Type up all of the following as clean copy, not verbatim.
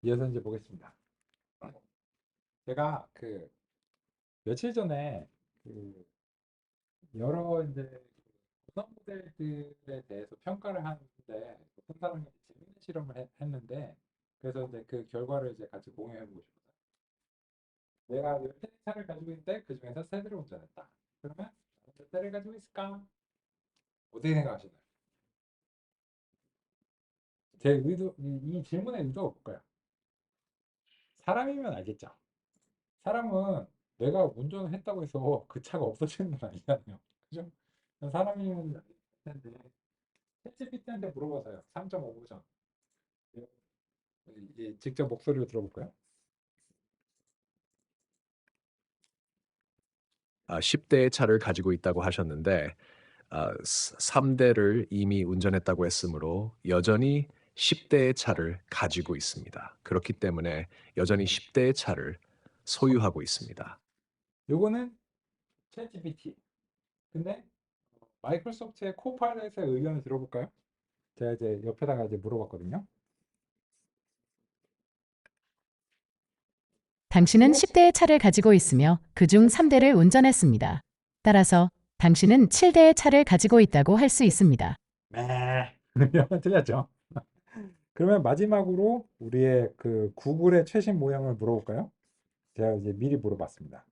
이어서 이제 보겠습니다. 제가 며칠 전에 그 여러 이제 구성 모델들에 대해서 평가를 하는데 어떤 사람이 재밌는 실험을 했는데 그래서 이제 그 결과를 이제 같이 공유해 보고 싶어요. 내가 10대의 차를 가지고 있는데 그 중에서 세 대를 운전했다. 그러면 몇 대를 가지고 있을까? 어떻게 생각하시나요? 제 의도, 이 질문의 의도가 뭘까요? 사람이면 알겠죠. 사람은 내가 운전을 했다고 해서 그 차가 없어지는 건 아니잖아요. 그죠? 사람이면 알 텐데 챗GPT한테 물어봐서요. 3.5점. 직접 목소리로 들어볼까요? 10대의 차를 가지고 있다고 하셨는데 3대를 이미 운전했다고 했으므로 여전히 10대의 차를 가지고 있습니다. 그렇기 때문에 여전히 10대의 차를 소유하고 있습니다. 요거는 챗GPT. 근데 마이크로소프트의 코파일럿의 의견을 들어볼까요? 제가 이제 옆에다가 이제 물어봤거든요. 당신은 10대의 차를 가지고 있으며 그중 3대를 운전했습니다. 따라서 당신은 7대의 차를 가지고 있다고 할 수 있습니다. 네. 이러면 틀렸죠. 그러면 마지막으로 우리의 그 구글의 최신 모형을 물어볼까요? 제가 이제 미리 물어봤습니다.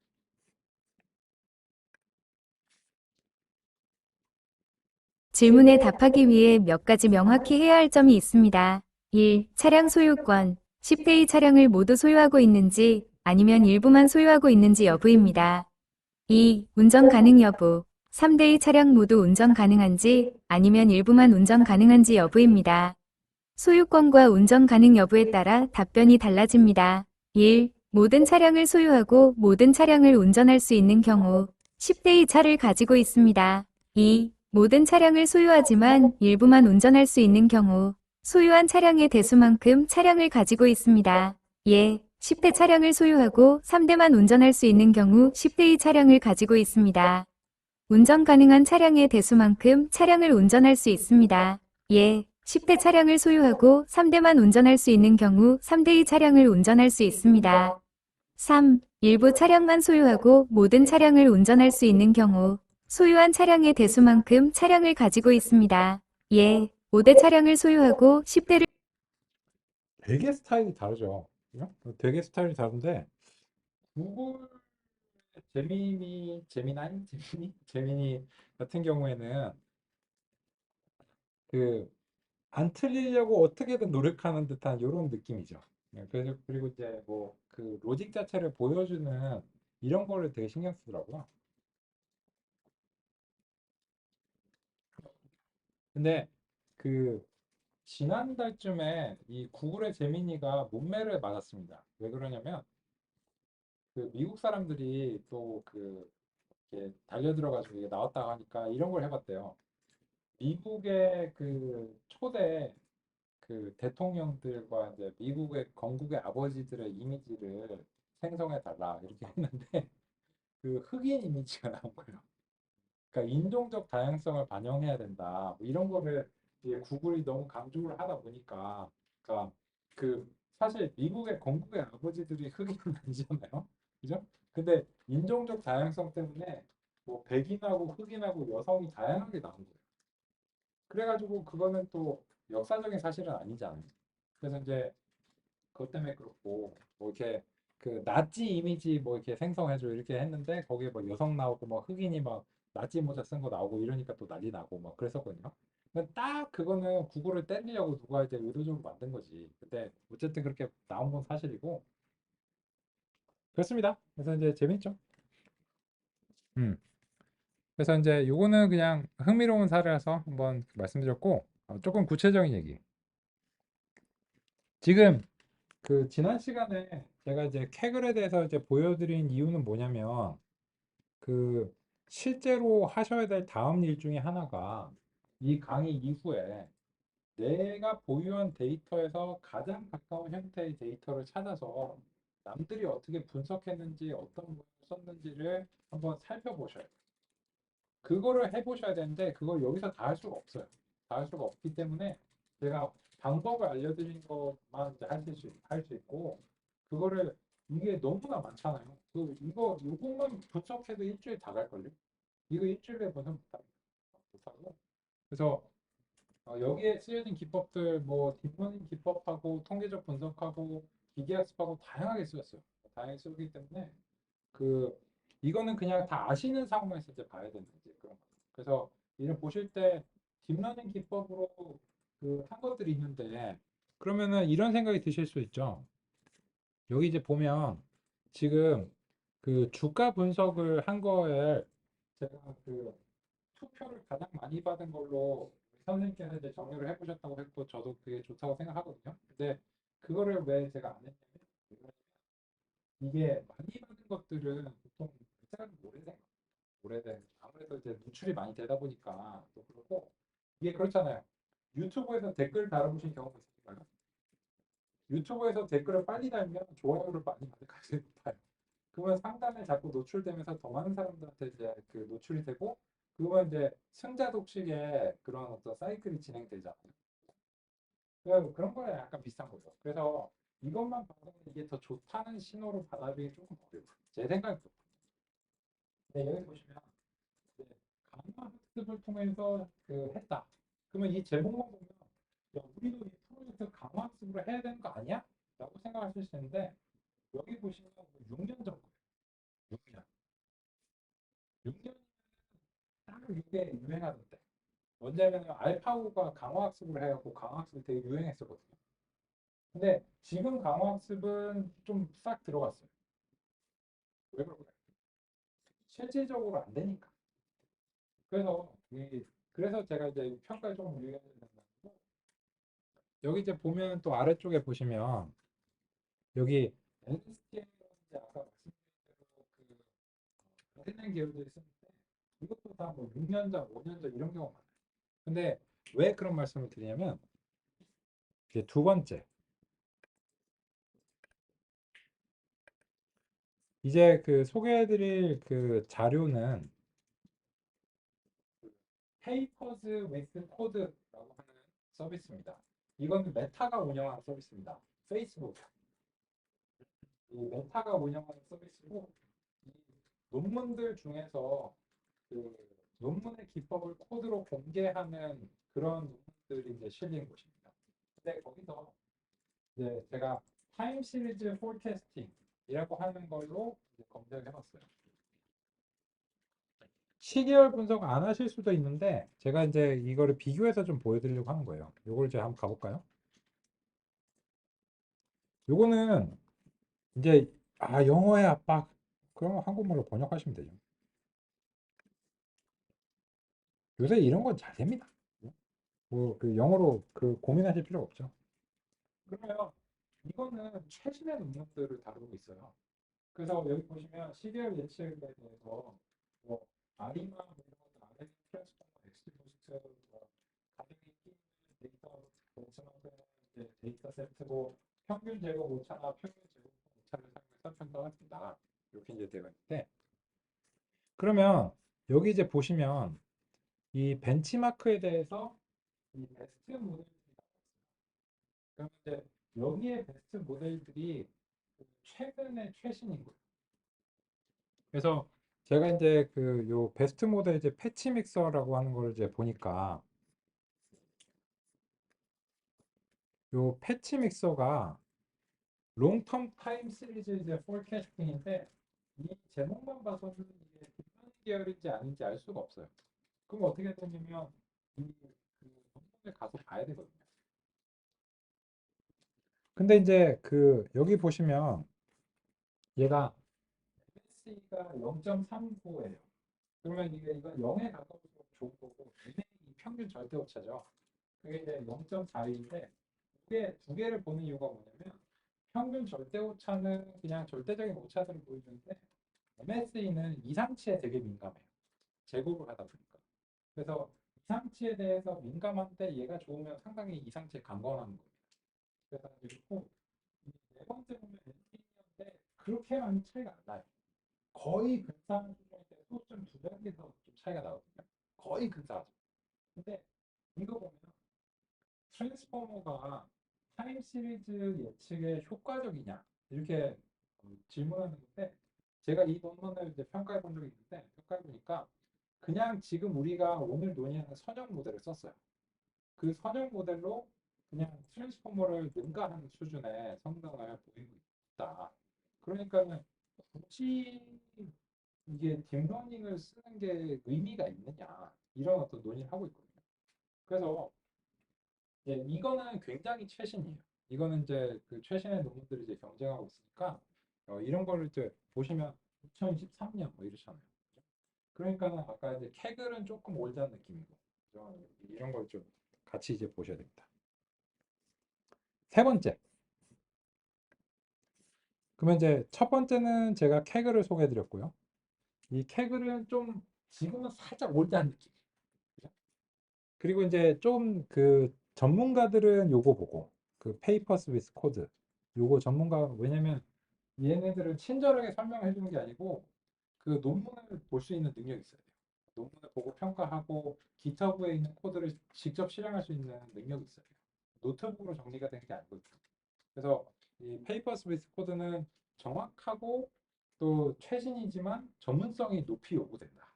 질문에 답하기 위해 몇 가지 명확히 해야 할 점이 있습니다. 1. 차량 소유권. 10대의 차량을 모두 소유하고 있는지 아니면 일부만 소유하고 있는지 여부입니다. 2. 운전 가능 여부. 3대의 차량 모두 운전 가능한지 아니면 일부만 운전 가능한지 여부입니다. 소유권과 운전 가능 여부에 따라 답변이 달라집니다. 1. 모든 차량을 소유하고 모든 차량을 운전할 수 있는 경우 10대의 차를 가지고 있습니다. 2. 모든 차량을 소유하지만 일부만 운전할 수 있는 경우 소유한 차량의 대수만큼 차량을 가지고 있습니다. 예, 10대 차량을 소유하고 3대만 운전할 수 있는 경우 10대의 차량을 가지고 있습니다. 운전 가능한 차량의 대수만큼 차량을 운전할 수 있습니다. 예, 10대 차량을 소유하고 3대만 운전할 수 있는 경우 3대의 차량을 운전할 수 있습니다. 3. 일부 차량만 소유하고 모든 차량을 운전할 수 있는 경우 소유한 차량의 대수만큼 차량을 가지고 있습니다. 예, 5대 차량을 소유하고 10대를 되게 스타일이 다르죠. 그죠? 되게 스타일이 다른데 구글 제미니 같은 경우에는 그 안 틀리려고 어떻게든 노력하는 듯한 이런 느낌이죠. 그래서 그리고 이제 뭐 그 로직 자체를 보여주는 이런 거를 되게 신경 쓰더라고요. 근데 그 지난달쯤에 이 구글의 제미니가 문매를 맞았습니다. 왜 그러냐면 그 미국 사람들이 또 이렇게 달려들어가지고 이게 나왔다고 하니까 이런 걸 해봤대요. 미국의 그 초대 그 대통령들과 이제 미국의 건국의 아버지들의 이미지를 생성해 달라 이렇게 했는데 그 흑인 이미지가 나온 거예요. 그러니까 인종적 다양성을 반영해야 된다. 뭐 이런 거를 이제 구글이 너무 강조를 하다 보니까 그러니까 그 사실 미국의 건국의 아버지들이 흑인은 아니잖아요. 그죠? 근데 인종적 다양성 때문에 뭐 백인하고 흑인하고 여성이 다양하게 나온 거예요. 그래가지고 그거는 또 역사적인 사실은 아니잖아요. 그래서 이제 그것 때문에 그렇고 뭐 이렇게 그 나치 이미지 뭐 이렇게 생성해줘 이렇게 했는데 거기에 뭐 여성 나오고 뭐 흑인이 막 나치 모자 쓴 거 나오고 이러니까 또 난리 나고 막 그랬었거든요. 근데 딱 그거는 구글을 때리려고 누가 이제 의도적으로 만든 거지. 근데 어쨌든 그렇게 나온 건 사실이고 그렇습니다. 그래서 이제 재밌죠. 음. 그래서 이제 요거는 그냥 흥미로운 사례라서 한번 말씀드렸고 조금 구체적인 얘기. 지금 그 지난 시간에 제가 이제 캐글에 대해서 이제 보여드린 이유는 뭐냐면 그 실제로 하셔야 될 다음 일 중에 하나가 이 강의 이후에 내가 보유한 데이터에서 가장 가까운 형태의 데이터를 찾아서 남들이 어떻게 분석했는지 어떤 걸 썼는지를 한번 살펴보셔야 돼요. 그거를 해보셔야 되는데 그걸 여기서 다 할 수가 없어요. 다 할 수가 없기 때문에 제가 방법을 알려드린 것만 이제 할 수 있고 그거를 이게 너무나 많잖아요. 요것만 분석해도 일주일 다 갈걸요. 이거 일주일에 분석 못하고. 그래서 여기에 쓰여진 기법들 뭐 딥러닝 기법하고 통계적 분석하고 기계학습하고 다양하게 쓰였어요. 다양하게 쓰기 때문에 그 이거는 그냥 다 아시는 상황에서 이제 봐야 되는 이제 그런 거. 그래서 이런 보실 때 딥러닝 기법으로 그 한 것들이 있는데 그러면은 이런 생각이 드실 수 있죠. 여기 이제 보면 지금 그 주가 분석을 한 거에 제가 그 투표를 가장 많이 받은 걸로 선생님께서 이제 정리를 해보셨다고 했고 저도 그게 좋다고 생각하거든요. 근데 그거를 왜 제가 안 했냐면 이게 많이 받은 것들은 보통 회사가 좀 오래된 아무래도 이제 노출이 많이 되다 보니까 또 그렇고 이게 그렇잖아요. 유튜브에서 댓글 달아보신 경험 있으신가요? 유튜브에서 댓글을 빨리 달면 좋아요를 많이 받을 가능성이 높아요. 그러면 상단에 자꾸 노출되면서 더 많은 사람들한테 이제 그 노출이 되고 그러면 이제 승자 독식의 그런 어떤 사이클이 진행되잖아요. 그런 거에 약간 비슷한 거죠. 그래서 이것만 봐서는 이게 더 좋다는 신호로 받아들이기 조금 어려워요. 제 생각은 그렇고. 근데 여기 보시면 이제 강화 학습을 통해서 그 했다. 그러면 이 제목만 보면 야, 우리도 이 프로젝트 강화 학습으로 해야 되는 거 아니야? 라고 생각하실 수 있는데 여기 보시면 6년 전 거예요. 6년. 6년 딱 이게 유행하던 때. 언제냐면 알파고가 강화학습을 해갖고 강화학습이 되게 유행했었거든요. 근데 지금 강화학습은 좀 싹 들어갔어요. 왜 그럴까요? 실질적으로 안 되니까. 그래서 그래서 제가 이제 평가를 조금 유의해야 된다고. 여기 이제 보면 또 아래쪽에 보시면 여기 NST에 이제 아까 말씀드린 대로 인터넷 계열들이 쓰는데 이것도 다 뭐 6년 전, 5년 전 이런 경우가 많아요. 근데 왜 그런 말씀을 드리냐면 이제 두 번째 이제 그 소개해드릴 그 자료는 Papers with Code라고 하는 서비스입니다. 이건 메타가 운영하는 서비스입니다. 페이스북. 이 메타가 운영하는 서비스고 이 논문들 중에서 그 논문의 기법을 코드로 공개하는 그런 논문들이 이제 실린 곳입니다. 근데 거기서 이제 제가 타임 시리즈 포캐스팅이라고 하는 걸로 이제 검색을 해봤어요. 시계열 분석 안 하실 수도 있는데 제가 이제 이거를 비교해서 좀 보여드리려고 하는 거예요. 요걸 이제 한번 가볼까요? 요거는 이제 영어의 압박 그러면 한국말로 번역하시면 되죠. 요새 이런 건 잘 됩니다. 뭐 그 영어로 그 고민하실 필요 없죠. 그러면 이거는 최신의 능력들을 다루고 있어요. 그래서 여기 보시면 시계열 예측에 대해서 뭐 아리마 뭐 이런 것도 RNA 트랜스포머 엑스포스트 뭐 가정의 끼 데이터 벤치마크 이제 데이터 세트고 평균 제곱 오차나 평균 제곱 오차를 사용해서 평가했습니다. 이렇게 이제 되어 있는데 그러면 여기 이제 보시면 이 벤치마크에 대해서 이 베스트 모델들이 나왔어요. 그러면 이제 여기에 베스트 모델들이 최근의 최신인 거예요. 그래서 제가 이제 그 요 베스트 모델 이제 패치 믹서라고 하는 걸 이제 보니까 요 패치 믹서가 롱텀 타임 시리즈 이제 포캐스팅인데 이 제목만 봐서는 이게 딥러닝 계열인지 아닌지 알 수가 없어요. 그럼 어떻게 되냐면 이그 논문을 가서 봐야 되거든요. 근데 이제 그 여기 보시면 얘가 MSC가 0.39예요. 그러면 이건 0에 가까울수록 좋은 거고 MA이 평균 절대 오차죠. 그게 이제 0.42인데 이게 두 개를 보는 이유가 뭐냐면 평균 절대 오차는 그냥 절대적인 오차들을 보여주는데 MSE는 이상치에 되게 민감해요. 제곱을 하다 보니까. 그래서 이상치에 대해서 민감한데 얘가 좋으면 상당히 이상치에 강건하는 겁니다. 그래서 그리고 네 번째 보면 엔티니어인데 그렇게 많이 차이가 안 나요. 거의 근사한 수준인데 소수점 두 단계에서 좀 차이가 나거든요. 거의 근사하죠. 근데 이거 보면 트랜스포머가 타임 시리즈 예측에 효과적이냐 이렇게 질문하는 건데 제가 이 논문을 이제 평가해 본 적이 있는데 평가해 보니까 그냥 지금 우리가 오늘 논의하는 선형 모델을 썼어요. 그 선형 모델로 그냥 트랜스포머를 능가하는 수준의 성능을 보이고 있다. 그러니까는 굳이 이게 딥러닝을 쓰는 게 의미가 있느냐 이런 어떤 논의를 하고 있거든요. 그래서 이거는 굉장히 최신이에요. 이거는 이제 그 최신의 논문들이 이제 경쟁하고 있으니까 이런 거를 이제 보시면 2013년 뭐 이렇잖아요. 그죠? 그러니까는 아까 이제 캐글은 조금 올드한 느낌이고 그죠? 이런 걸 좀 같이 이제 보셔야 됩니다. 세 번째. 그러면 이제 첫 번째는 제가 캐글을 소개해 드렸고요. 이 캐글은 좀 지금은 살짝 올드한 느낌. 그죠? 그리고 이제 좀 그 전문가들은 요거 보고 그 페이퍼스 위스 코드 요거 전문가 왜냐면 얘네들은 친절하게 설명해 주는 게 아니고 그 논문을 볼 수 있는 능력이 있어야 돼요. 논문을 보고 평가하고 GitHub에 있는 코드를 직접 실행할 수 있는 능력이 있어야 돼요. 노트북으로 정리가 되는 게 아니거든요. 그래서 이 페이퍼스 위스 코드는 정확하고 또 최신이지만 전문성이 높이 요구된다.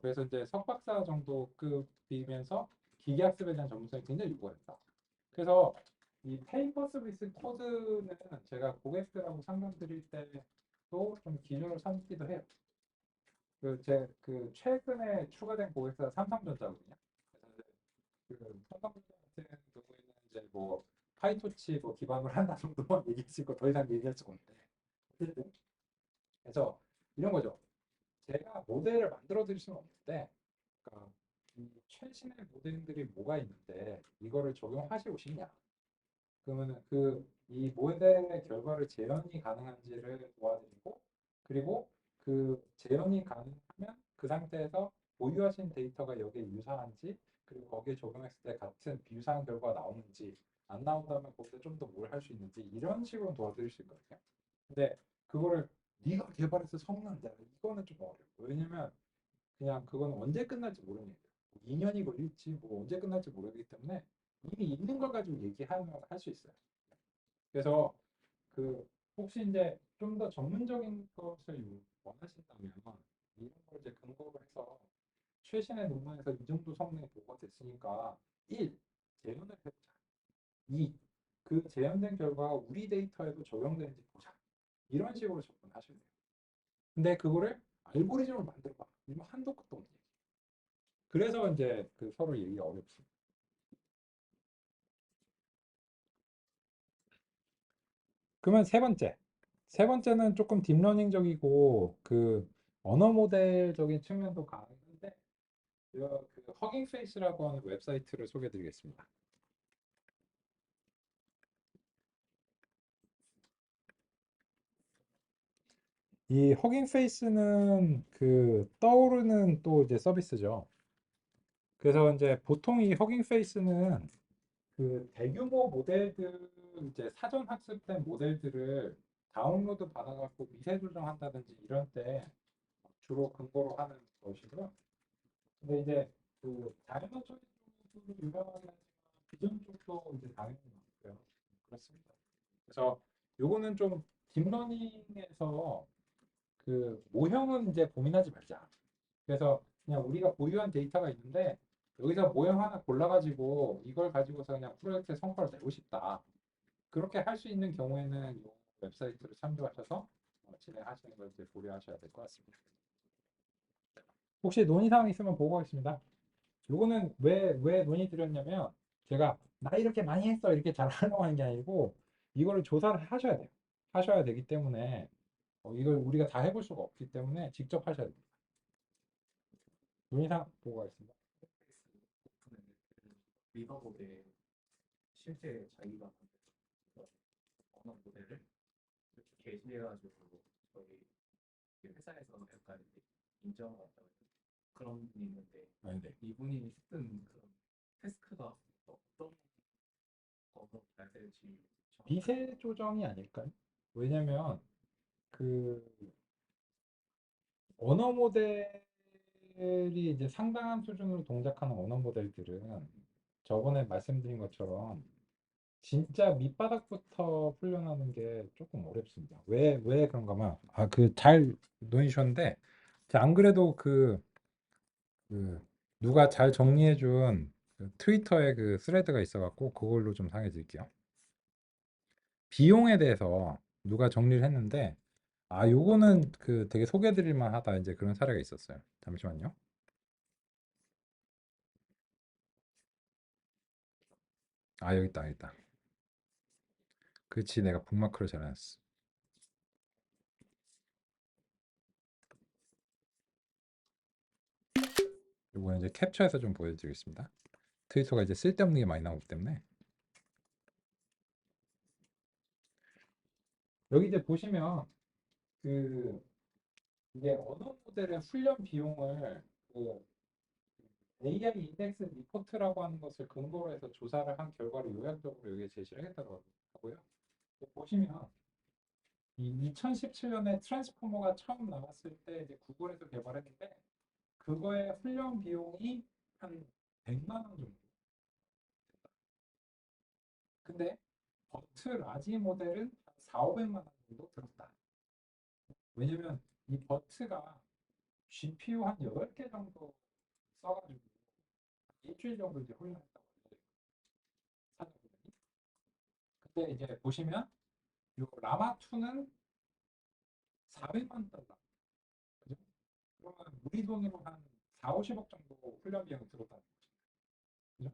그래서 이제 석박사 정도 급이면서 기계학습에 대한 전문성이 굉장히 요구된다. 그래서 이 페이퍼스 위스 코드는 제가 고객들하고 상담 드릴 때도 좀 기준으로 삼기도 해요. 그 최근에 추가된 고객사가 삼성전자거든요. 그래서 이제 그 삼성전자 같은 경우에는 이제 뭐 파이토치 뭐 기반으로 한다 정도만 얘기할 수 있고 더 이상 얘기할 수가 없는데 어쨌든 그래서 이런 거죠. 제가 모델을 만들어 드릴 수는 없는데 그러니까 이 최신의 모델들이 뭐가 있는데 이거를 적용하시고 싶냐? 그러면은 그 이 모델의 결과를 재현이 가능한지를 도와드리고 그리고 그 재현이 가능하면 그 상태에서 보유하신 데이터가 여기에 유사한지 그리고 거기에 적용했을 때 같은 비유사한 결과가 나오는지 안 나온다면 거기서 좀 더 뭘 할 수 있는지 이런 식으로 도와드릴 수 있거든요. 근데 그거를 네가 개발해서 성능이다 이거는 좀 어려워요. 왜냐면 그냥 그건 언제 끝날지 모르는 얘기예요. 2년이 걸릴지 뭐 언제 끝날지 모르기 때문에 이미 있는 걸 가지고 얘기하면 할 수 있어요. 그래서 그 혹시 이제 좀 더 전문적인 것을 원하신다면 이런 걸 이제 근거로 해서 최신의 논문에서 이 정도 성능이 보고가 됐으니까 1. 재현을 해보자. 2. 그 재현된 결과가 우리 데이터에도 적용되는지 보자. 이런 식으로 접근하셔야 돼요. 근데 그거를 알고리즘을 만들어봐. 이거 한도 끝도 없는 얘기. 그래서 이제 그 서로 얘기가 어렵습니다. 그러면 세 번째. 세 번째는 조금 딥러닝적이고 그 언어 모델적인 측면도 강한데 그 허깅 페이스라고 하는 웹사이트를 소개해 드리겠습니다. 이 허깅 페이스는 그 떠오르는 또 이제 서비스죠. 그래서 이제 보통 이 허깅 페이스는 그 대규모 모델들 이제 사전 학습된 모델들을 다운로드 받아갖고 미세 조정한다든지 이런 때 주로 근거로 하는 것이고요. 근데 이제 그 다양한 처리 쪽으로 유명하긴 하지만 비전 쪽도 이제 당연히 많고요. 그렇습니다. 그래서 요거는 좀 딥러닝에서 그 모형은 이제 고민하지 말자. 그래서 그냥 우리가 보유한 데이터가 있는데 여기서 모형 하나 골라가지고 이걸 가지고서 그냥 프로젝트의 성과를 내고 싶다. 그렇게 할 수 있는 경우에는 이 웹사이트를 참조하셔서 진행하시는 걸 이제 고려하셔야 될 것 같습니다. 혹시 논의사항 있으면 보고하겠습니다. 요거는 왜 논의 드렸냐면 제가 나 이렇게 많이 했어 이렇게 잘하려고 하는 게 아니고 이거를 조사를 하셔야 돼요. 하셔야 되기 때문에 이걸 우리가 다 해볼 수가 없기 때문에 직접 하셔야 됩니다. 논의사항 보고하겠습니다. 리버 모델 실제 자기가 만든 언어 모델을 이렇게 게시해가지고 저희 회사에서 약간 인정받았다고 그런 분이 있는데 네. 이분이 했던 그런 태스크가 어떤 거로 잘 될지 미세 조정이 아닐까요? 왜냐면 그 언어 모델이 이제 상당한 수준으로 동작하는 언어 모델들은 저번에 말씀드린 것처럼 진짜 밑바닥부터 훈련하는 게 조금 어렵습니다. 왜 그런가면 그 잘 논의셨는데 안 그래도 그 누가 잘 정리해준 그 트위터에 그 스레드가 있어갖고 그걸로 좀 상해 드릴게요. 비용에 대해서 누가 정리를 했는데 요거는 그 되게 소개해드릴 만하다 이제 그런 사례가 있었어요. 잠시만요. 여기 있다, 여기 있다. 그렇지, 내가 북마크를 잘 해놨어. 이거는 이제 캡처해서 좀 보여드리겠습니다. 트위터가 이제 쓸데없는 게 많이 나오기 때문에 여기 이제 보시면 그 이게 언어 모델의 훈련 비용을 그 AI 인덱스 리포트라고 하는 것을 근거로 해서 조사를 한 결과를 요약적으로 여기에 제시를 하겠다고 하고요. 보시면 이 2017년에 트랜스포머가 처음 나왔을 때 이제 구글에서 개발했는데 그거의 훈련 비용이 한 100만 원 정도. 근데 버트 라지 모델은 한 4, 500만 원 정도 들었다. 왜냐면 이 버트가 GPU 한 8개 정도 써가지고 일주일 정도 이제 훈련했다고 해요. 사전분이. 근데 이제 보시면 이 라마2는 400만 달러. 그죠? 그러면 우리 돈으로 한 4, 50억 정도 훈련 비용이 들었다는 거죠. 그죠?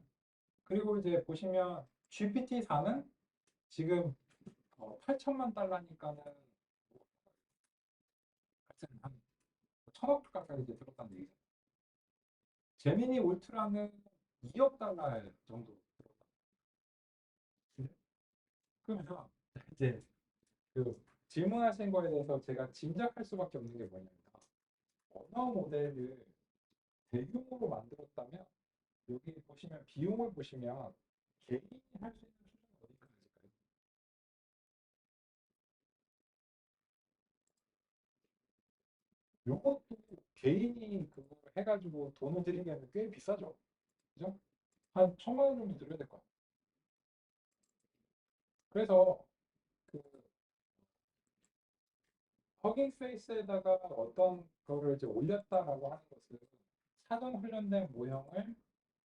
그리고 이제 보시면 GPT-4는 지금 8천만 달러니까는 하여튼 한 1,000억 가까이 이제 들었다는 얘기죠. 제미니 울트라는 2억 달러 정도 들었다. 그죠? 그러면 이제 그 질문하신 거에 대해서 제가 짐작할 수밖에 없는 게 뭐냐면 언어 모델을 대규모로 만들었다면 여기 보시면 비용을 보시면 개인이 할 수 있는 수준은 어디까지일까요? 요것도 개인이 그거 해가지고 돈을 들이기에는 꽤 비싸죠. 그죠? 한 1,000만 원 정도 들여야 될 것 같아요. 그래서 그 허깅 페이스에다가 어떤 거를 이제 올렸다라고 하는 것은 사전 훈련된 모형을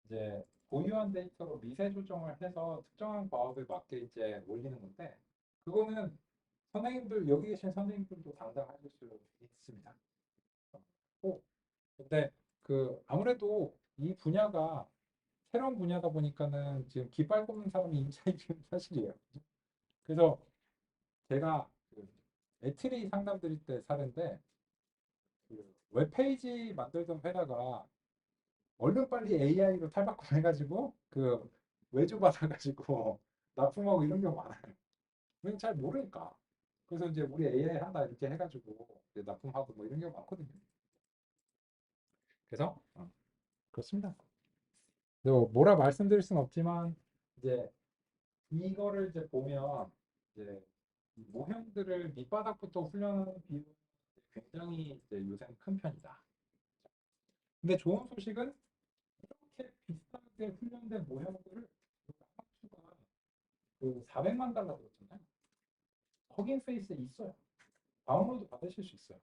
이제 보유한 데이터로 미세 조정을 해서 특정한 과업에 맞게 이제 올리는 건데 그거는 선생님들 여기 계신 선생님들도 당당하실 수 있습니다. 근데 그 아무래도 이 분야가 새로운 분야다 보니까는 지금 깃발 꼽는 사람이 인차이지는 사실이에요. 그래서 제가 그 애트리 상담 드릴 때 사례인데 그 웹페이지 만들던 회사가 얼른 빨리 AI로 탈바꿈해가지고 그 외주 받아가지고 납품하고 이런 경우 많아요. 왜냐면 잘 모르니까. 그래서 이제 우리 AI 한다 이렇게 해가지고 이제 납품하고 뭐 이런 경우 많거든요. 그래서 그렇습니다. 뭐라 말씀드릴 수는 없지만 이제 이거를 이제 보면 이제 이 모형들을 밑바닥부터 훈련하는 비율이 굉장히 이제 요새는 큰 편이다. 근데 좋은 소식은 이렇게 비싸게 훈련된 모형들을 라마투가 그 400만 달러 들었잖아요. 허깅 페이스에 있어요. 다운로드 받으실 수 있어요.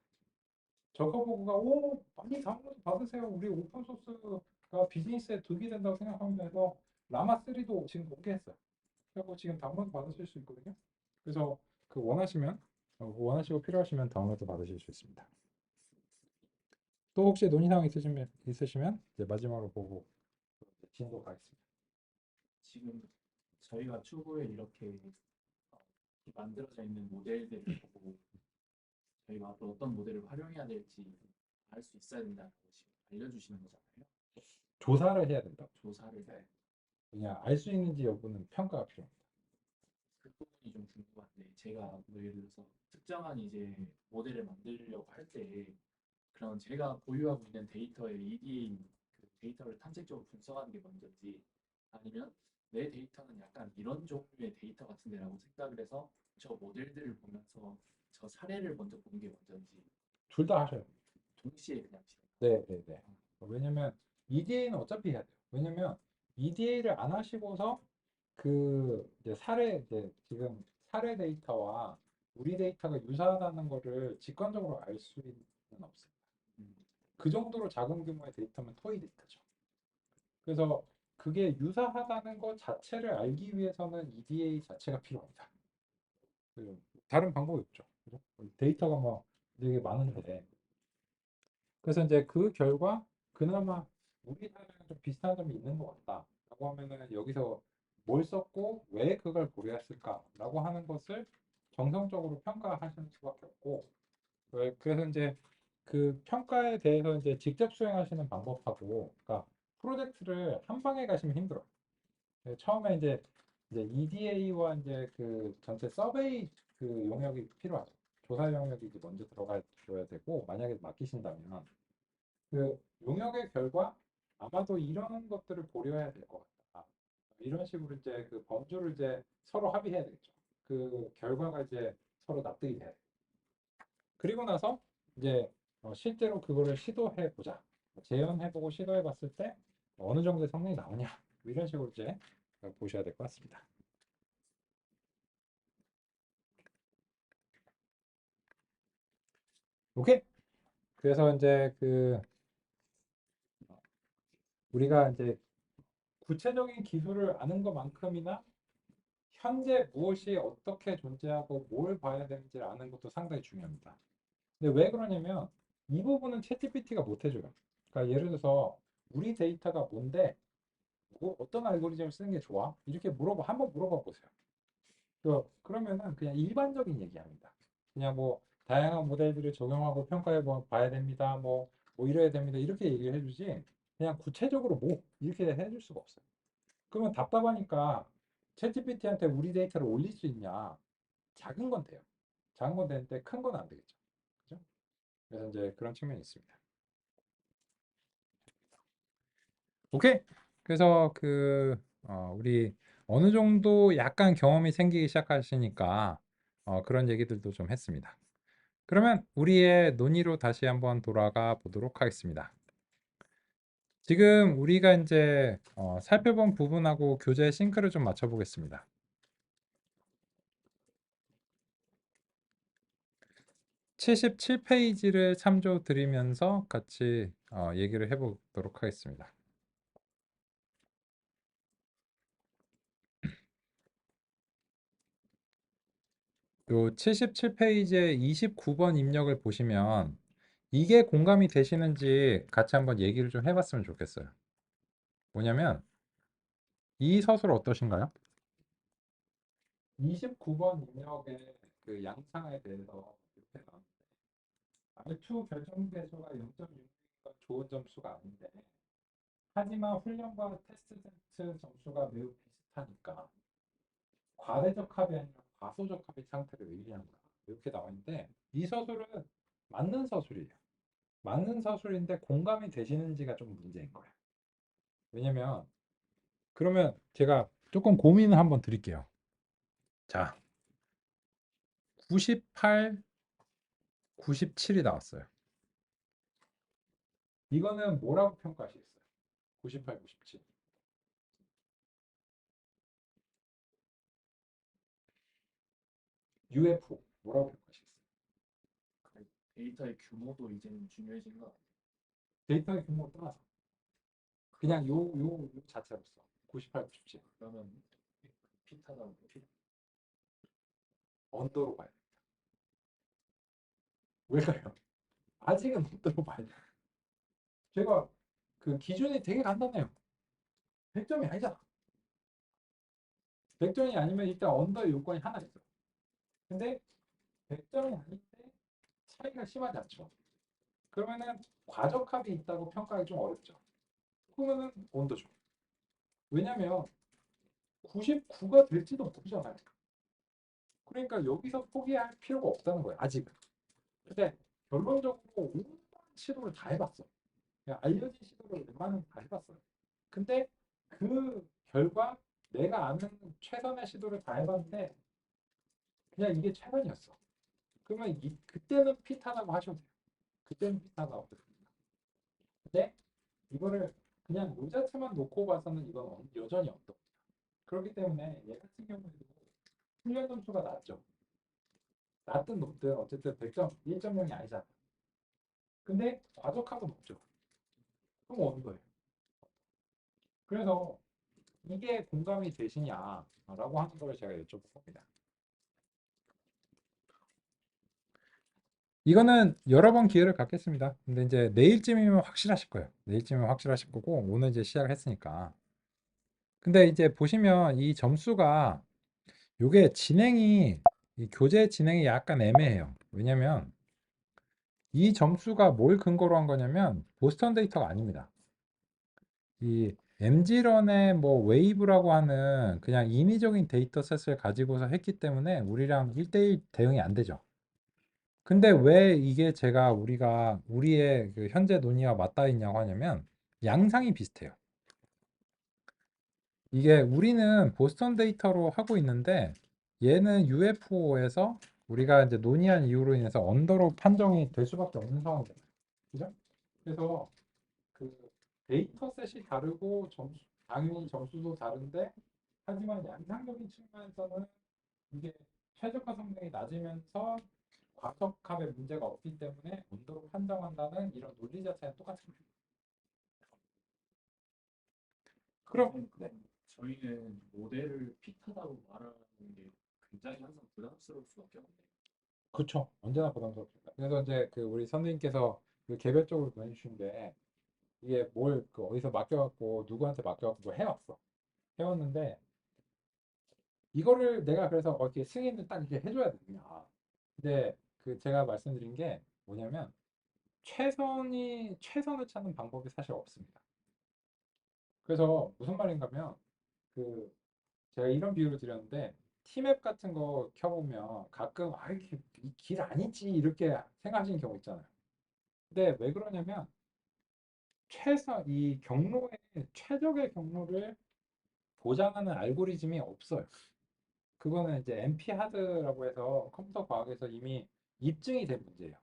저거 보고가 많이 다운로드 받으세요. 우리 오픈 소스가 비즈니스에 득이 된다고 생각합니다 해서 라마3도 지금 공개했어요. 그리고 지금 다운로드 받으실 수 있거든요. 그래서 그 원하시고 필요하시면 다운로드 받으실 수 있습니다. 또 혹시 논의사항 있으시면 이제 마지막으로 보고 진도 가겠습니다. 지금 저희가 추후에 이렇게 만들어져 있는 모델들을 보고 저희가 앞으로 어떤 모델을 활용해야 될지 알 수 있어야 된다고 지금 알려주시는 거잖아요. 조사를 해야 된다. 조사를 그냥 알 수 있는지 여부는 평가가 필요합니다. 그 부분이 좀 궁금한데 제가 뭐 예를 들어서 특정한 이제 모델을 만들려고 할 때 그런 제가 보유하고 있는 데이터의 EDA 그 데이터를 탐색적으로 분석하는 게 먼저인지 아니면 내 데이터는 약간 이런 종류의 데이터 같은데라고 생각을 해서 저 모델들을 보면서 저 사례를 먼저 보는 게 먼저인지 둘 다 하셔요. 동시에 그냥 진행. 네. 왜냐면 EDA는 어차피 해야 돼요. 왜냐면 EDA를 안 하시고서 이제 이제 지금 사례 데이터와 우리 데이터가 유사하다는 거를 직관적으로 알 수는 없습니다. 그 정도로 작은 규모의 데이터면 토이 데이터죠. 그래서 그게 유사하다는 것 자체를 알기 위해서는 EDA 자체가 필요합니다. 다른 방법이 없죠. 그죠? 데이터가 뭐 되게 많은데. 그래서 이제 그 결과 그나마 우리 사례랑 좀 비슷한 점이 있는 것 같다라고 하면은 여기서 뭘 썼고 왜 그걸 고려했을까라고 하는 것을 정성적으로 평가하시는 수밖에 없고 그래서 이제 그 평가에 대해서 이제 직접 수행하시는 방법하고 그러니까 프로젝트를 한 방에 가시면 힘들어요. 처음에 이제 EDA와 이제 그 전체 서베이 그 용역이 필요하죠. 조사 영역이 이제 먼저 들어가 줘야 되고 만약에 맡기신다면 그 용역의 결과 아마도 이런 것들을 고려해야 될 것 같다. 이런 식으로 이제 그 범주를 이제 서로 합의해야 되겠죠. 그 결과가 이제 서로 납득이 돼야 돼. 그리고 나서 이제 실제로 그거를 시도해 보자. 재현해보고 시도해봤을 때 어느 정도의 성능이 나오냐. 이런 식으로 이제 보셔야 될 것 같습니다. 오케이. 그래서 이제 우리가 이제 구체적인 기술을 아는 것만큼이나 현재 무엇이 어떻게 존재하고 뭘 봐야 되는지 아는 것도 상당히 중요합니다. 근데 왜 그러냐면 이 부분은 챗GPT가 못 해줘요. 그러니까 예를 들어서 우리 데이터가 뭔데 뭐 어떤 알고리즘을 쓰는 게 좋아? 이렇게 한번 물어봐 보세요. 그러면은 그냥 일반적인 얘기합니다. 그냥 뭐 다양한 모델들을 적용하고 평가해 봐야 됩니다. 뭐 이래야 됩니다. 이렇게 얘기를 해주지 그냥 구체적으로 뭐 이렇게 해줄 수가 없어요. 그러면 답답하니까 챗GPT한테 우리 데이터를 올릴 수 있냐? 작은 건 돼요. 작은 건 되는데 큰 건 안 되겠죠. 그죠? 그래서 이제 그런 측면이 있습니다. 오케이. 그래서 우리 어느 정도 약간 경험이 생기기 시작하시니까 그런 얘기들도 좀 했습니다. 그러면 우리의 논의로 다시 한번 돌아가 보도록 하겠습니다. 지금 우리가 이제 살펴본 부분하고 교재 싱크를 좀 맞춰 보겠습니다. 77페이지를 참조 드리면서 같이 얘기를 해보도록 하겠습니다. 요 77페이지의 29번 입력을 보시면 이게 공감이 되시는지 같이 한번 얘기를 좀 해봤으면 좋겠어요. 뭐냐면 이 서술 어떠신가요? 29번 입력의 그 양상에 대해서 이렇게 나왔는데 R2 결정 배수가 0.6가 좋은 점수가 아닌데 하지만 훈련과 테스트 세트 점수가 매우 비슷하니까 과대적 합이 아니라 과소적 합의 상태를 의미한다. 이렇게 나와 있는데 이 서술은 맞는 서술이에요. 맞는 서술인데 공감이 되시는지가 좀 문제인 거예요. 왜냐면 그러면 제가 조금 고민을 한번 드릴게요. 자, 98, 97이 나왔어요. 이거는 뭐라고 평가하시겠어요? 98, 97. UFO 뭐라고 평가하시겠어요? 데이터의 규모도 이제는 중요해진 것 같아요. 데이터의 규모 떠나서 그냥 요 자체로서 98, 97 그러면 피타다 언더로 봐야 됩니다. 왜까요? 아직은 언더로 봐야 돼요. 제가 그 기준이 되게 간단해요. 100점이 아니잖아. 100점이 아니면 일단 언더의 요건이 하나 있어. 근데 100점이 아닌데 차이가 심하지 않죠. 그러면은 과적합이 있다고 평가하기 좀 어렵죠. 그러면은 언더죠. 왜냐면 99가 될지도 모르잖아요. 그러니까 여기서 포기할 필요가 없다는 거예요. 아직은. 근데 결론적으로 온갖 시도를 다 해봤어. 그냥 알려진 시도를 웬만하면 다 해봤어요. 근데 그 결과 내가 아는 최선의 시도를 다 해봤는데 그냥 이게 최선이었어. 그러면 그때는 피타라고 하셔도 돼요. 그때는 피타라고 하셔도 됩니다. 근데 이거를 그냥 요 자체만 놓고 봐서는 이건 여전히 언덕이다. 그렇기 때문에 얘 같은 경우에도 훈련 점수가 낮죠. 낮든 높든 어쨌든 100점, 1.0이 아니잖아. 근데 과적하고 높죠. 그럼 어느 거예요? 그래서 이게 공감이 되시냐라고 하는 걸 제가 여쭤볼 겁니다. 이거는 여러 번 기회를 갖겠습니다. 근데 이제 내일쯤이면 확실하실 거예요. 내일쯤이면 확실하실 거고 오늘 이제 시작을 했으니까. 근데 이제 보시면 이 점수가 요게 진행이 이 교재 진행이 약간 애매해요. 왜냐면 이 점수가 뭘 근거로 한 거냐면 보스턴 데이터가 아닙니다. 이 MG런의 뭐 웨이브라고 하는 그냥 인위적인 데이터셋을 가지고서 했기 때문에 우리랑 1대1 대응이 안 되죠. 근데 왜 이게 우리가 우리의 그 현재 논의와 맞닿아 있냐고 하냐면 양상이 비슷해요. 이게 우리는 보스턴 데이터로 하고 있는데 얘는 UFO에서 우리가 이제 논의한 이유로 인해서 언더로 판정이 될 수밖에 없는 상황이잖아요. 그죠? 그래서 그 데이터셋이 다르고 당연히 점수도 다른데 하지만 양상적인 측면에서는 이게 최적화 성능이 낮으면서 과적합에 문제가 없기 때문에 온도로 판정한다는 이런 논리 자체는 똑같은 거예요. 그럼 네. 저희는 모델을 핏하다고 말하는 게 굉장히 항상 부담스러울 수밖에 없네요. 그쵸. 언제나 부담스럽습니다. 그래서 이제 그 우리 선생님께서 그 개별적으로 보내주신 게 이게 뭘 그 어디서 맡겨갖고 누구한테 맡겨갖고 뭐 해왔어. 해왔는데 이거를 내가 그래서 이렇게 승인을 딱 이렇게 해줘야 되냐. 근데 그 제가 말씀드린 게 뭐냐면 최선을 찾는 방법이 사실 없습니다. 그래서 무슨 말인가면 그 제가 이런 비유를 드렸는데 티맵 같은 거 켜보면 가끔 이게 길 아니지 이렇게 생각하시는 경우 있잖아요. 근데 왜 그러냐면 이 경로의 최적의 경로를 보장하는 알고리즘이 없어요. 그거는 이제 NP 하드라고 해서 컴퓨터 과학에서 이미 입증이 된 문제예요.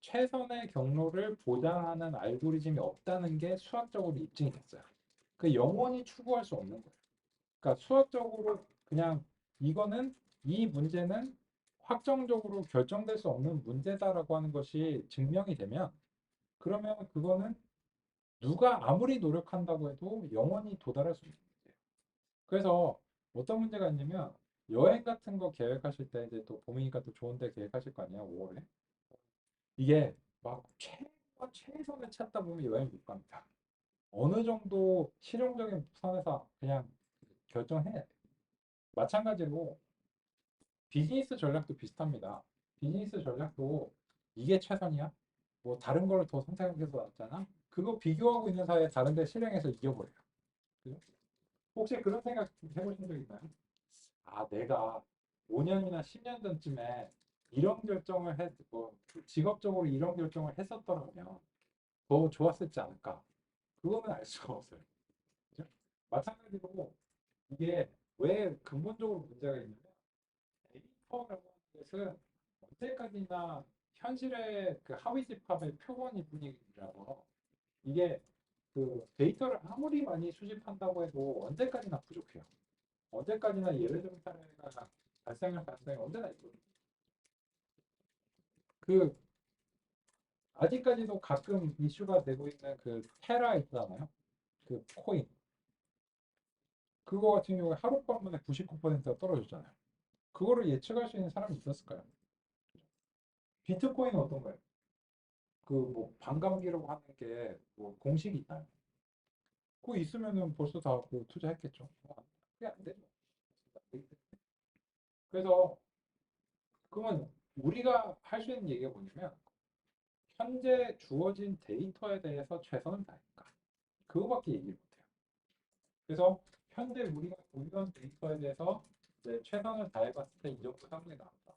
최선의 경로를 보장하는 알고리즘이 없다는 게 수학적으로 입증이 됐어요. 그 영원히 추구할 수 없는 거예요. 그러니까 수학적으로 그냥 이 문제는 확정적으로 결정될 수 없는 문제다라고 하는 것이 증명이 되면 그러면 그거는 누가 아무리 노력한다고 해도 영원히 도달할 수 있는 문제예요. 그래서 어떤 문제가 있냐면 여행 같은 거 계획하실 때 이제 또 봄이니까 또 좋은 데 계획하실 거 아니야, 5월에. 이게 막 최선을 찾다 보면 여행 못 갑니다. 어느 정도 실용적인 선에서 그냥 결정해야 돼. 마찬가지로 비즈니스 전략도 비슷합니다. 비즈니스 전략도 이게 최선이야? 뭐 다른 걸 더 선택해서 낫잖아? 그거 비교하고 있는 사이에 다른 데 실행해서 이겨버려요. 그죠? 혹시 그런 생각 해보신 적 있나요? 아, 내가 5년이나 10년 전쯤에 이런 결정을 뭐, 직업적으로 이런 결정을 했었더라면 더 좋았을지 않을까? 그거는 알 수가 없어요. 그죠? 마찬가지로 이게 왜 근본적으로 문제가 있냐면 데이터라고 하는 것은 언제까지나 현실의 그 하위 집합의 표본일 뿐이라서 이게 그 데이터를 아무리 많이 수집한다고 해도 언제까지나 부족해요. 언제까지나 예외적인 사례가 발생할 가능성이 언제나 있거든요. 그 아직까지도 가끔 이슈가 되고 있는 그 테라 있잖아요. 그 코인. 그거 같은 경우에 하룻밤 만에 99%가 떨어졌잖아요. 그거를 예측할 수 있는 사람이 있었을까요? 비트코인은 어떤가요? 그 뭐 반감기라고 하는 게 뭐 공식이 있나요? 그거 있으면은 벌써 다 그 투자했겠죠. 그게 안 되죠. 그래서 그러면 우리가 할 수 있는 얘기가 뭐냐면 현재 주어진 데이터에 대해서 최선을 다할까? 그거밖에 얘기를 못해요. 그래서 현재 우리가 보유한 데이터에 대해서 이제 최선을 다해봤을 때 이 정도 상황이 나온다.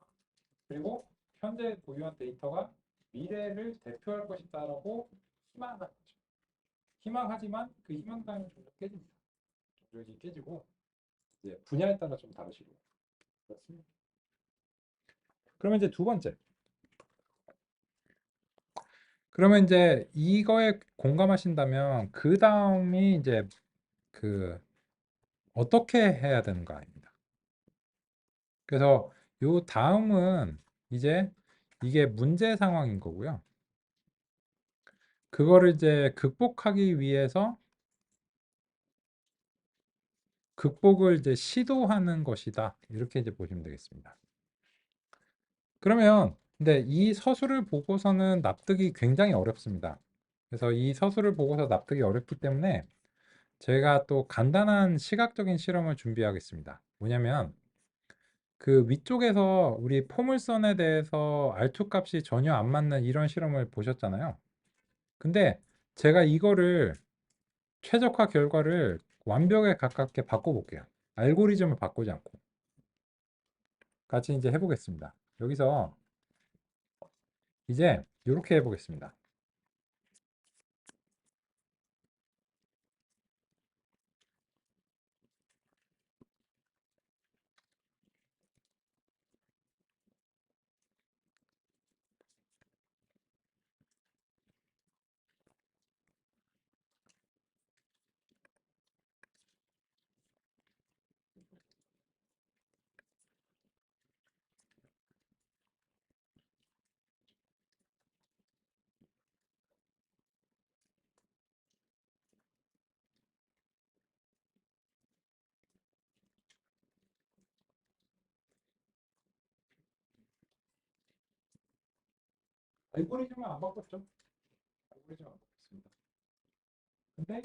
그리고 현재 보유한 데이터가 미래를 대표할 것이다라고 희망하는 거죠. 희망하지만 그 희망감이 점점 깨집니다. 점점 깨지고 이제 분야에 따라 좀 다르시고 그렇습니다. 그러면 이제 두 번째 그러면 이제 이거에 공감하신다면 그 다음이 이제 그 어떻게 해야 되는가입니다. 그래서 요 다음은 이제 이게 문제 상황인 거고요. 그거를 이제 극복하기 위해서 극복을 이제 시도하는 것이다. 이렇게 이제 보시면 되겠습니다. 그러면 근데 이 서술을 보고서는 납득이 굉장히 어렵습니다. 그래서 이 서술을 보고서 납득이 어렵기 때문에 제가 또 간단한 시각적인 실험을 준비하겠습니다. 뭐냐면 그 위쪽에서 우리 포물선에 대해서 R2 값이 전혀 안 맞는 이런 실험을 보셨잖아요. 근데 제가 이거를 최적화 결과를 완벽에 가깝게 바꿔볼게요. 알고리즘을 바꾸지 않고 같이 이제 해보겠습니다. 여기서 이제 이렇게 해보겠습니다. 알고리즘은 안 바꿨죠? 알고리즘 안 바꿨습니다. 근데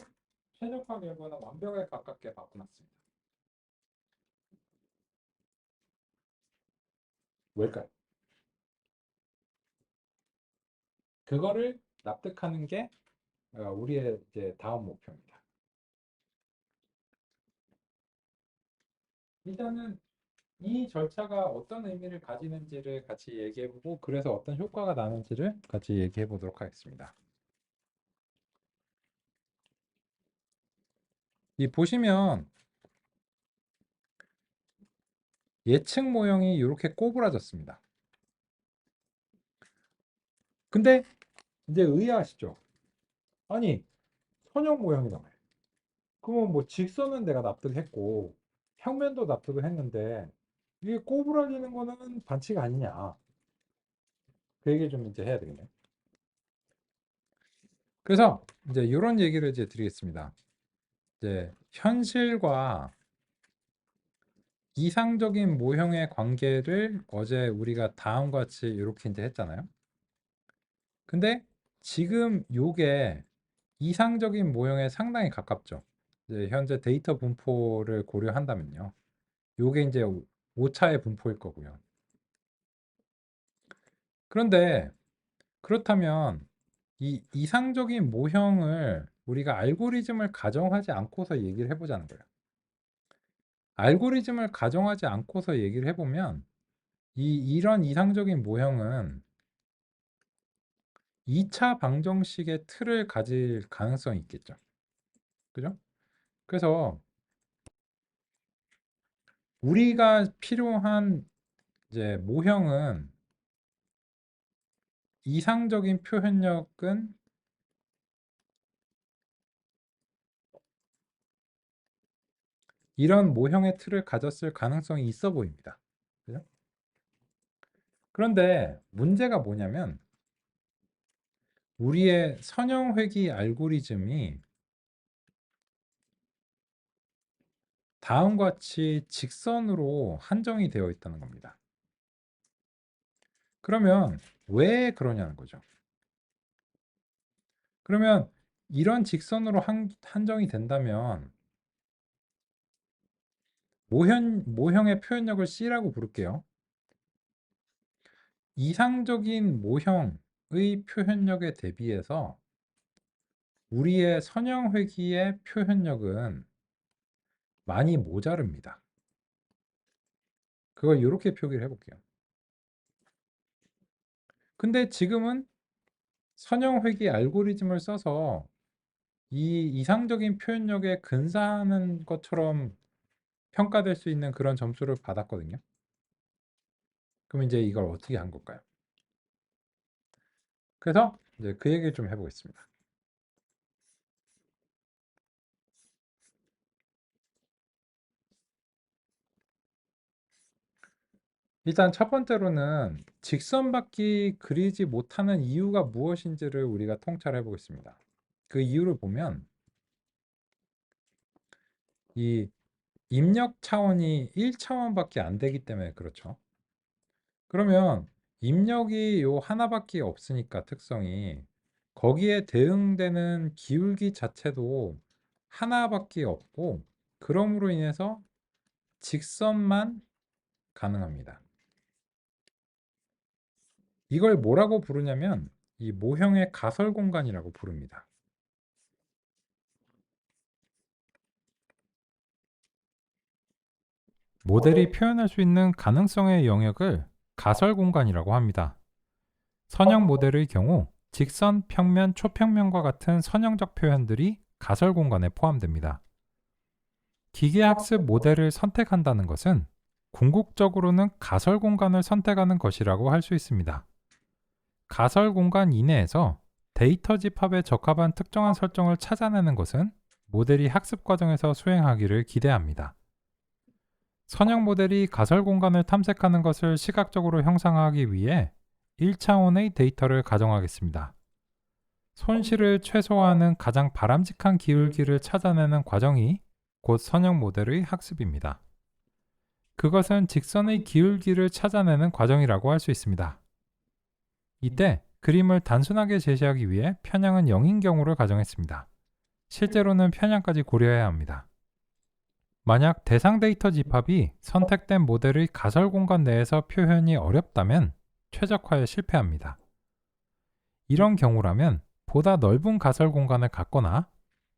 최적화 결과는 완벽에 가깝게 바꿔놨습니다. 왜일까요? 그거를 납득하는 게 우리의 이제 다음 목표입니다. 일단은 이 절차가 어떤 의미를 가지는지를 같이 얘기해보고 그래서 어떤 효과가 나는지를 같이 얘기해 보도록 하겠습니다. 이 보시면 예측 모형이 이렇게 꼬부라졌습니다. 근데 이제 의아하시죠? 아니 선형 모형이라며. 그러면 뭐 직선은 내가 납득했고 평면도 납득을 했는데 이게 꼬부라지는 거는 반칙 아니냐. 그 얘기를 좀 이제 해야 되겠네요. 그래서 이제 이런 얘기를 이제 드리겠습니다. 이제 현실과 이상적인 모형의 관계를 어제 우리가 다음과 같이 이렇게 이제 했잖아요. 근데 지금 요게 이상적인 모형에 상당히 가깝죠. 이제 현재 데이터 분포를 고려한다면요. 요게 이제 5차의 분포일 거고요. 그런데 그렇다면 이 이상적인 모형을 우리가 알고리즘을 가정하지 않고서 얘기를 해보자는 거예요. 알고리즘을 가정하지 않고서 얘기를 해보면 이런 이상적인 모형은 2차 방정식의 틀을 가질 가능성이 있겠죠. 그죠? 그래서 우리가 필요한 이제 모형은 이상적인 표현력은 이런 모형의 틀을 가졌을 가능성이 있어 보입니다. 그죠? 그런데 문제가 뭐냐면 우리의 선형 회귀 알고리즘이 다음과 같이 직선으로 한정이 되어 있다는 겁니다. 그러면 왜 그러냐는 거죠. 그러면 이런 직선으로 한정이 된다면 모형의 표현력을 C라고 부를게요. 이상적인 모형의 표현력에 대비해서 우리의 선형 회귀의 표현력은 많이 모자릅니다. 그걸 이렇게 표기를 해볼게요. 근데 지금은 선형 회귀 알고리즘을 써서 이 이상적인 표현력에 근사하는 것처럼 평가될 수 있는 그런 점수를 받았거든요. 그럼 이제 이걸 어떻게 한 걸까요? 그래서 이제 그 얘기 좀 해보겠습니다. 일단 첫 번째로는 직선밖에 그리지 못하는 이유가 무엇인지를 우리가 통찰해 보겠습니다. 그 이유를 보면 이 입력 차원이 1차원밖에 안 되기 때문에 그렇죠. 그러면 입력이 요 하나밖에 없으니까 특성이 거기에 대응되는 기울기 자체도 하나밖에 없고 그러므로 인해서 직선만 가능합니다. 이걸 뭐라고 부르냐면 이 모형의 가설 공간이라고 부릅니다. 모델이 표현할 수 있는 가능성의 영역을 가설 공간이라고 합니다. 선형 모델의 경우 직선, 평면, 초평면과 같은 선형적 표현들이 가설 공간에 포함됩니다. 기계학습 모델을 선택한다는 것은 궁극적으로는 가설 공간을 선택하는 것이라고 할 수 있습니다. 가설 공간 이내에서 데이터 집합에 적합한 특정한 설정을 찾아내는 것은 모델이 학습 과정에서 수행하기를 기대합니다. 선형 모델이 가설 공간을 탐색하는 것을 시각적으로 형상화하기 위해 1차원의 데이터를 가정하겠습니다. 손실을 최소화하는 가장 바람직한 기울기를 찾아내는 과정이 곧 선형 모델의 학습입니다. 그것은 직선의 기울기를 찾아내는 과정이라고 할 수 있습니다. 이때 그림을 단순하게 제시하기 위해 편향은 0인 경우를 가정했습니다. 실제로는 편향까지 고려해야 합니다. 만약 대상 데이터 집합이 선택된 모델의 가설 공간 내에서 표현이 어렵다면 최적화에 실패합니다. 이런 경우라면 보다 넓은 가설 공간을 갖거나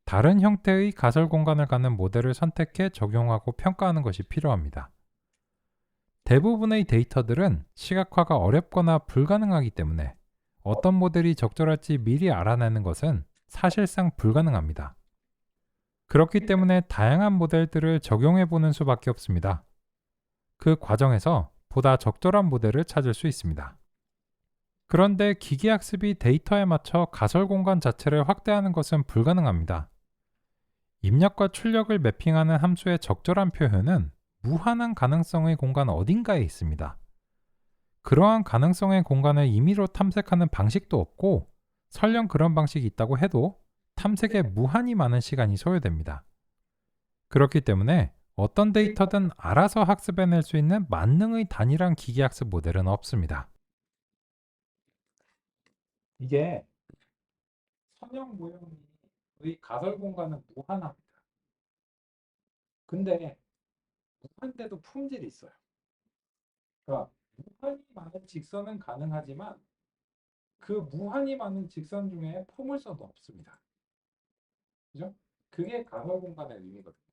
다른 형태의 가설 공간을 갖는 모델을 선택해 적용하고 평가하는 것이 필요합니다. 대부분의 데이터들은 시각화가 어렵거나 불가능하기 때문에 어떤 모델이 적절할지 미리 알아내는 것은 사실상 불가능합니다. 그렇기 때문에 다양한 모델들을 적용해 보는 수밖에 없습니다. 그 과정에서 보다 적절한 모델을 찾을 수 있습니다. 그런데 기계학습이 데이터에 맞춰 가설 공간 자체를 확대하는 것은 불가능합니다. 입력과 출력을 매핑하는 함수의 적절한 표현은 무한한 가능성의 공간 어딘가에 있습니다. 그러한 가능성의 공간을 임의로 탐색하는 방식도 없고 설령 그런 방식이 있다고 해도 탐색에 무한히 많은 시간이 소요됩니다. 그렇기 때문에 어떤 데이터든 알아서 학습해낼 수 있는 만능의 단일한 기계학습 모델은 없습니다. 이게 선형 모형의 가설 공간은 무한합니다. 근데 무한대도 품질이 있어요. 그러니까 무한히 많은 직선은 가능하지만 그 무한히 많은 직선 중에 포물선은 없습니다. 그죠? 그게 가설 공간의 의미거든요.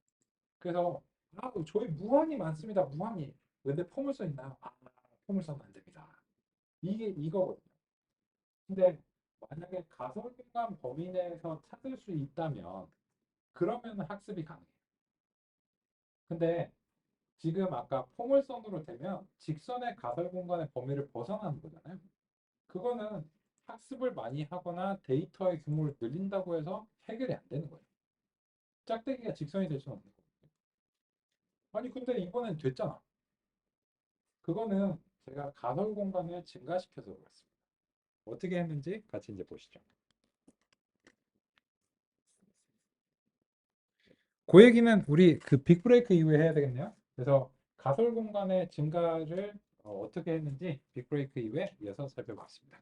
그래서 저희 무한히 많습니다. 무한히. 근데 포물선 있나요? 포물선은 안 됩니다. 이게 이거거든요. 근데 만약에 가설 공간 범위 내에서 찾을 수 있다면 그러면 학습이 가능해요. 근데 지금 아까 포물선으로 되면 직선의 가설 공간의 범위를 벗어나는 거잖아요. 그거는 학습을 많이 하거나 데이터의 규모를 늘린다고 해서 해결이 안 되는 거예요. 짝대기가 직선이 될 수는 없는 거예요. 아니 근데 이번엔 됐잖아. 그거는 제가 가설 공간을 증가시켜서 그렇습니다. 어떻게 했는지 같이 이제 보시죠. 그 얘기는 우리 그 빅브레이크 이후에 해야 되겠네요. 그래서 가설 공간의 증가를 어떻게 했는지 빅브레이크 이후에 이어서 살펴보겠습니다.